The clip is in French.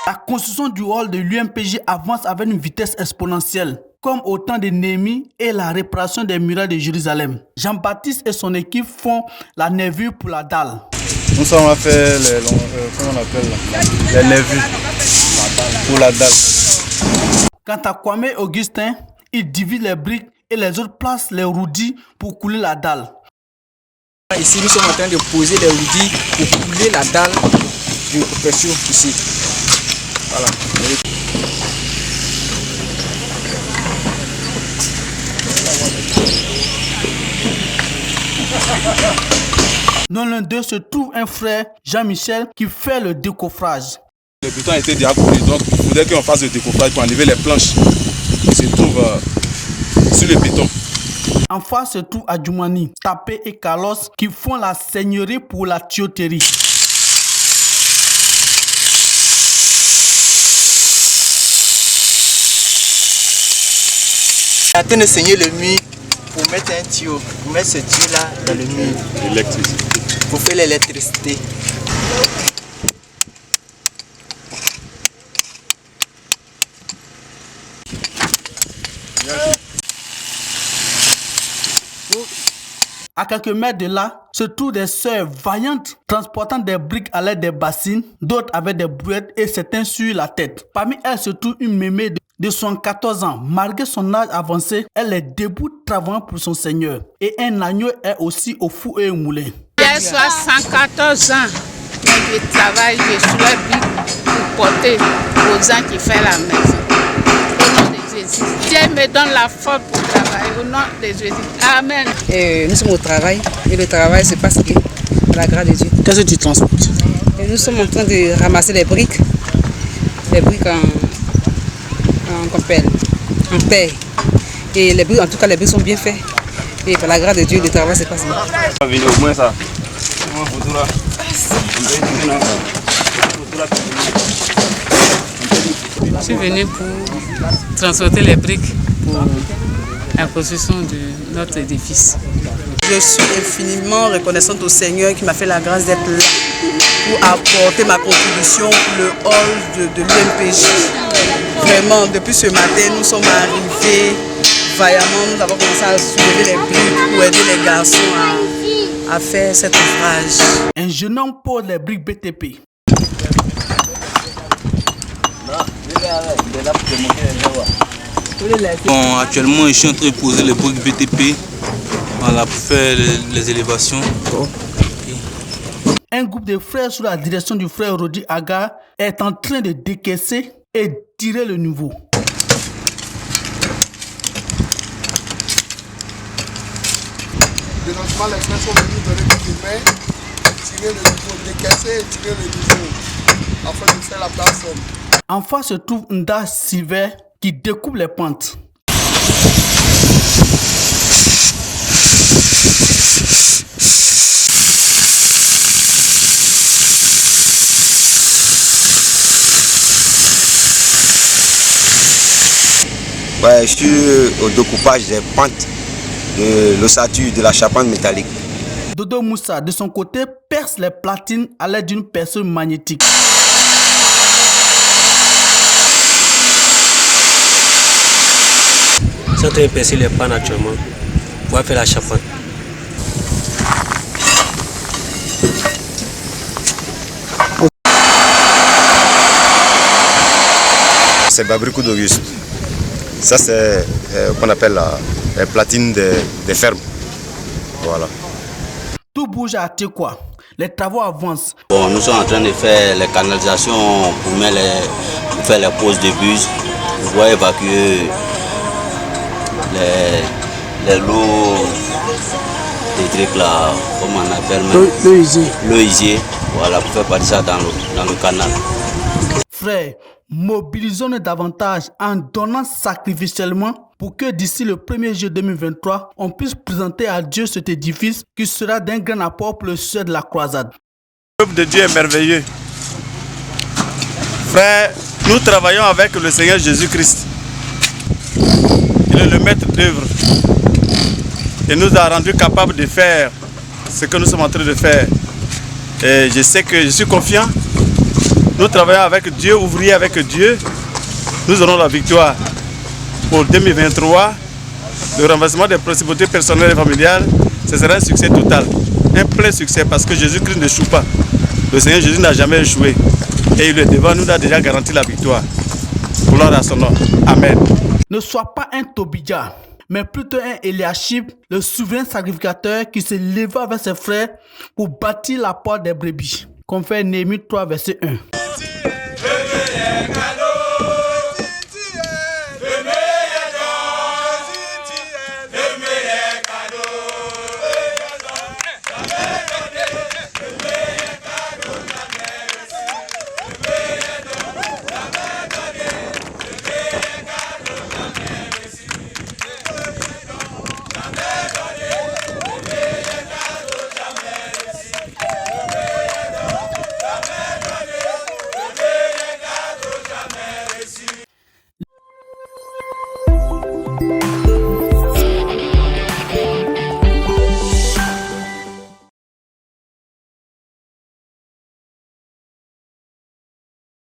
La construction du hall de l'UMPJ avance avec une vitesse exponentielle, comme au temps de Néhémie et la réparation des murailles de Jérusalem. Jean-Baptiste et son équipe font la nervure pour la dalle. Nous sommes à faire les nervures pour la dalle. Quant à Kwame Augustin, il divise les briques et les autres placent les roudis pour couler la dalle. Ici, nous sommes en train de poser les roudis pour couler la dalle du pression ici. Voilà. Dans l'un d'eux se trouve un frère, Jean-Michel, qui fait le décoffrage. Le béton a été déjà coulé, donc il faudrait qu'on fasse le décoffrage pour enlever les planches qui se trouvent sur le béton. En face se trouve Adjoumani, Tapé et Carlos qui font la seigneurie pour la tuyauterie. On est en train de saigner le mur pour mettre un tuyau, pour mettre ce tuyau là dans le mur. L'électricité. Pour faire l'électricité. À quelques mètres de là, se trouvent des sœurs vaillantes transportant des briques à l'aide des bassines, d'autres avec des brouettes et certains sur la tête. Parmi elles se trouve une mémé de 74 ans. Malgré son âge avancé, elle est debout travaillant pour son Seigneur. Et un agneau est aussi au four et au moulin. J'ai 74 ans, mais je travaille, je suis briques pour porter aux gens qui font la maison. Au nom de Jésus. Dieu me donne la force pour travailler au nom de Jésus. Amen. Nous sommes au travail et le travail se passe bien, à la grâce de Dieu. Qu'est-ce que tu transportes? Et nous sommes en train de ramasser les briques en terre. Et les briques, en tout cas, les briques sont bien faits. Et par la grâce de Dieu, le travail se passe bien. Au moins ça. Je suis venu pour transporter les briques pour la construction de notre édifice. Je suis infiniment reconnaissante au Seigneur qui m'a fait la grâce d'être là pour apporter ma contribution pour le hall de l'UMPJ. Vraiment, depuis ce matin, nous sommes arrivés vaillamment, nous avons commencé à soulever les briques pour aider les garçons à faire cet ouvrage. Un jeune homme pose les briques BTP. Bon, actuellement, je suis en train de poser les briques BTP pour faire les élévations. Un groupe de frères sous la direction du frère Rodi Aga est en train de décaisser et tirer le niveau. De lancement, les frères sont venus donner du pain, tirer le niveau, décaisser et tirer le niveau, afin de faire la plateforme. En face se trouve Nda Silver qui découpe les pentes. Ouais, je suis au découpage des pentes de l'ossature de la charpente métallique. Dodo Moussa, de son côté, perce les platines à l'aide d'une perceuse magnétique. Je suis en train de percer les pannes actuellement pour faire la charpente. C'est Babrikou d'Auguste. Ça, c'est qu'on appelle la platine des fermes. Voilà. Tout bouge à Tekwa. Les travaux avancent. Bon, nous sommes en train de faire les canalisations pour faire les poses de bus, pour pouvoir évacuer les lots, des trucs là, comment on appelle même l'eau isier. Voilà, pour faire partir ça dans le canal. Frères, mobilisons-nous davantage en donnant sacrificiellement pour que d'ici le 1er juillet 2023, on puisse présenter à Dieu cet édifice qui sera d'un grand apport pour le succès de la croisade. Le peuple de Dieu est merveilleux. Frère, nous travaillons avec le Seigneur Jésus-Christ. Il est le maître d'œuvre. Il nous a rendus capables de faire ce que nous sommes en train de faire. Et je sais que je suis confiant Nous travaillons avec Dieu, ouvriers avec Dieu. Nous aurons la victoire. Pour 2023, le renversement des principautés personnelles et familiales, ce sera un succès total. Un plein succès parce que Jésus-Christ n'échoue pas. Le Seigneur Jésus n'a jamais échoué. Et il est devant nous, a déjà garanti la victoire. Gloire à son nom. Amen. Ne sois pas un Tobija, mais plutôt un Eliashib, le souverain sacrificateur qui se leva avec ses frères pour bâtir la porte des brebis. Confère Néhémie 3, verset 1.